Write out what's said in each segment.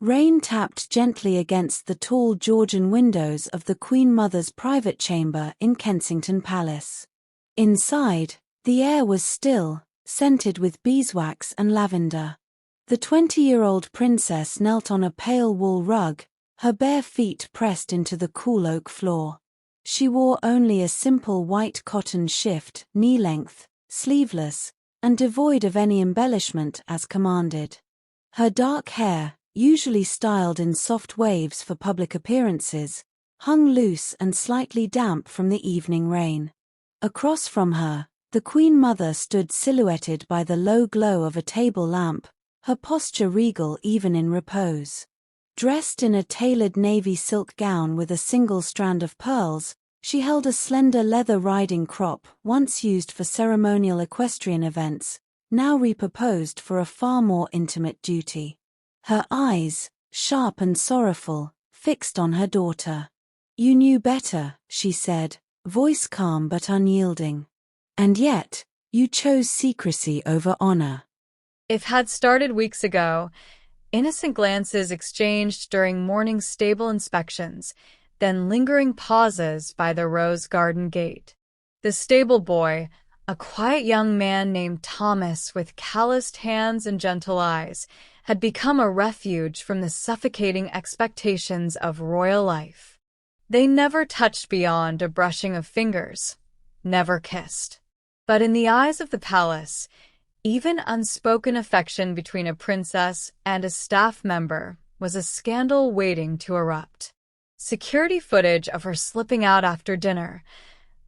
Rain tapped gently against the tall Georgian windows of the Queen Mother's private chamber in Kensington Palace. Inside, the air was still, scented with beeswax and lavender. The 20-year-old princess knelt on a pale wool rug, her bare feet pressed into the cool oak floor. She wore only a simple white cotton shift, knee-length, sleeveless, and devoid of any embellishment as commanded. Her dark hair, usually styled in soft waves for public appearances, hung loose and slightly damp from the evening rain. Across from her, the Queen Mother stood silhouetted by the low glow of a table lamp, her posture regal even in repose. Dressed in a tailored navy silk gown with a single strand of pearls, she held a slender leather riding crop once used for ceremonial equestrian events, now repurposed for a far more intimate duty. Her eyes, sharp and sorrowful, fixed on her daughter. "You knew better," she said, voice calm but unyielding. "And yet, you chose secrecy over honor." If had started weeks ago, innocent glances exchanged during morning stable inspections, then lingering pauses by the rose garden gate. The stable boy, a quiet young man named Thomas with calloused hands and gentle eyes, had become a refuge from the suffocating expectations of royal life. They never touched beyond a brushing of fingers, never kissed. But in the eyes of the palace, even unspoken affection between a princess and a staff member was a scandal waiting to erupt. Security footage of her slipping out after dinner,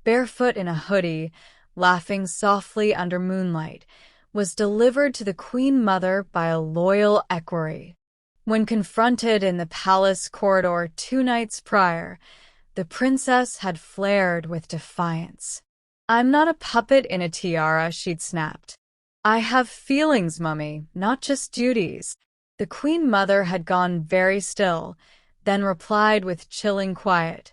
barefoot in a hoodie, laughing softly under moonlight, was delivered to the Queen Mother by a loyal equerry. When confronted in the palace corridor 2 nights prior, the princess had flared with defiance. "I'm not a puppet in a tiara," she'd snapped. "I have feelings, Mummy, not just duties." The Queen Mother had gone very still, then replied with chilling quiet,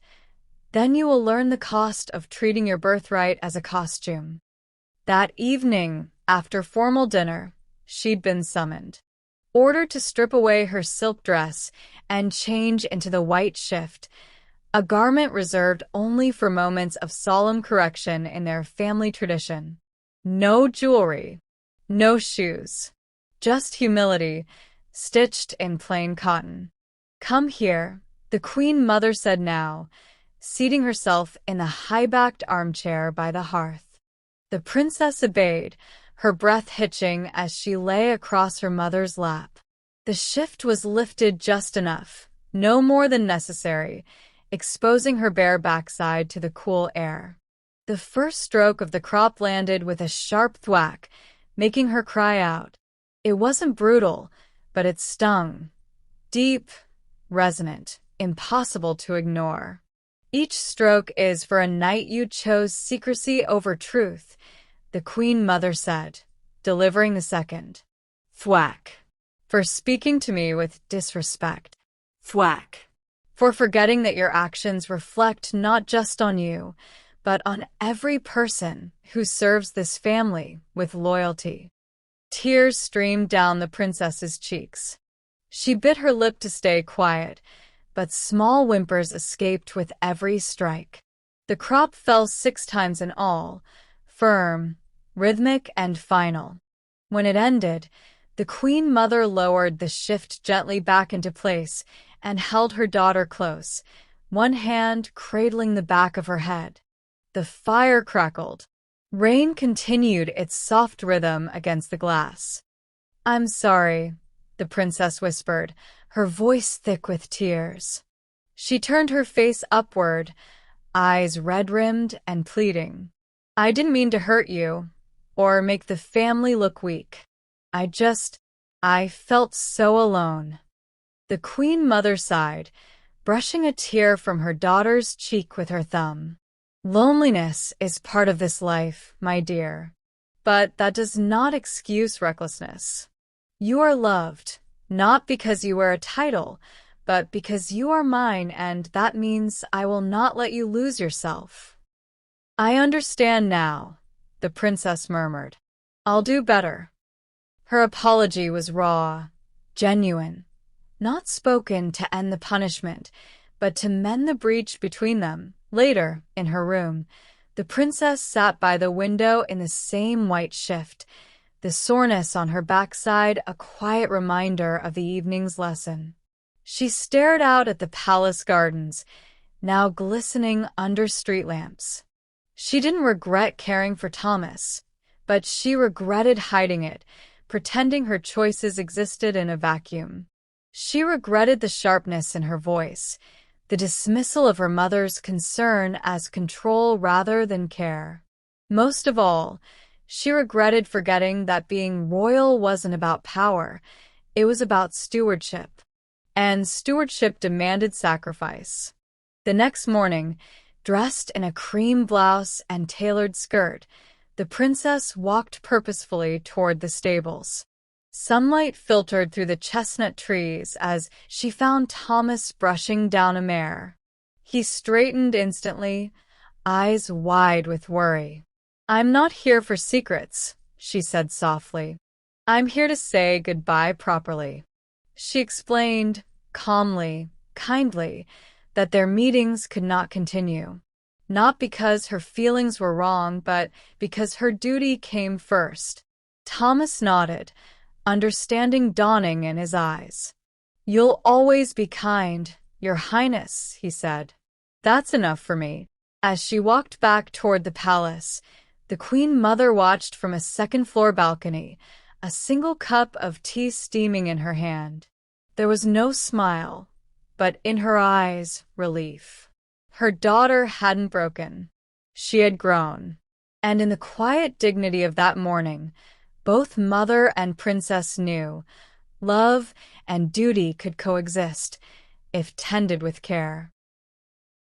"Then you will learn the cost of treating your birthright as a costume." That evening, after formal dinner, she'd been summoned. Ordered to strip away her silk dress and change into the white shift, a garment reserved only for moments of solemn correction in their family tradition. No jewelry, no shoes, just humility, stitched in plain cotton. "Come here," the Queen Mother said now, seating herself in the high-backed armchair by the hearth. The princess obeyed, her breath hitching as she lay across her mother's lap. The shift was lifted just enough, no more than necessary, exposing her bare backside to the cool air. The first stroke of the crop landed with a sharp thwack, making her cry out. It wasn't brutal, but it stung. Deep, resonant, impossible to ignore. "Each stroke is for a night you chose secrecy over truth," the Queen Mother said, delivering the second. Thwack. "For speaking to me with disrespect." Thwack. "For forgetting that your actions reflect not just on you, but on every person who serves this family with loyalty." Tears streamed down the princess's cheeks. She bit her lip to stay quiet, but small whimpers escaped with every strike. The crop fell 6 times in all, firm, rhythmic, and final. When it ended, the Queen Mother lowered the shift gently back into place and held her daughter close, one hand cradling the back of her head. The fire crackled. Rain continued its soft rhythm against the glass. "I'm sorry," the princess whispered, her voice thick with tears. She turned her face upward, eyes red-rimmed and pleading. "I didn't mean to hurt you, or make the family look weak. I felt so alone." The Queen Mother sighed, brushing a tear from her daughter's cheek with her thumb. "Loneliness is part of this life, my dear, but that does not excuse recklessness. You are loved, not because you wear a title, but because you are mine, and that means I will not let you lose yourself." "I understand now," the princess murmured. "I'll do better." Her apology was raw, genuine, not spoken to end the punishment, but to mend the breach between them. Later, in her room, the princess sat by the window in the same white shift, the soreness on her backside a quiet reminder of the evening's lesson. She stared out at the palace gardens, now glistening under street lamps. She didn't regret caring for Thomas, but she regretted hiding it, pretending her choices existed in a vacuum. She regretted the sharpness in her voice, the dismissal of her mother's concern as control rather than care. Most of all, she regretted forgetting that being royal wasn't about power, it was about stewardship. And stewardship demanded sacrifice. The next morning, dressed in a cream blouse and tailored skirt, the princess walked purposefully toward the stables. Sunlight filtered through the chestnut trees as she found Thomas brushing down a mare. He straightened instantly, eyes wide with worry. "I'm not here for secrets," she said softly. "I'm here to say goodbye properly." She explained, calmly, kindly, that their meetings could not continue. Not because her feelings were wrong, but because her duty came first. Thomas nodded, understanding dawning in his eyes. "You'll always be kind, Your Highness," he said. "That's enough for me." As she walked back toward the palace, the Queen Mother watched from a second-floor balcony, a single cup of tea steaming in her hand. There was no smile, but in her eyes, relief. Her daughter hadn't broken. She had grown. And in the quiet dignity of that morning, both mother and princess knew love and duty could coexist if tended with care.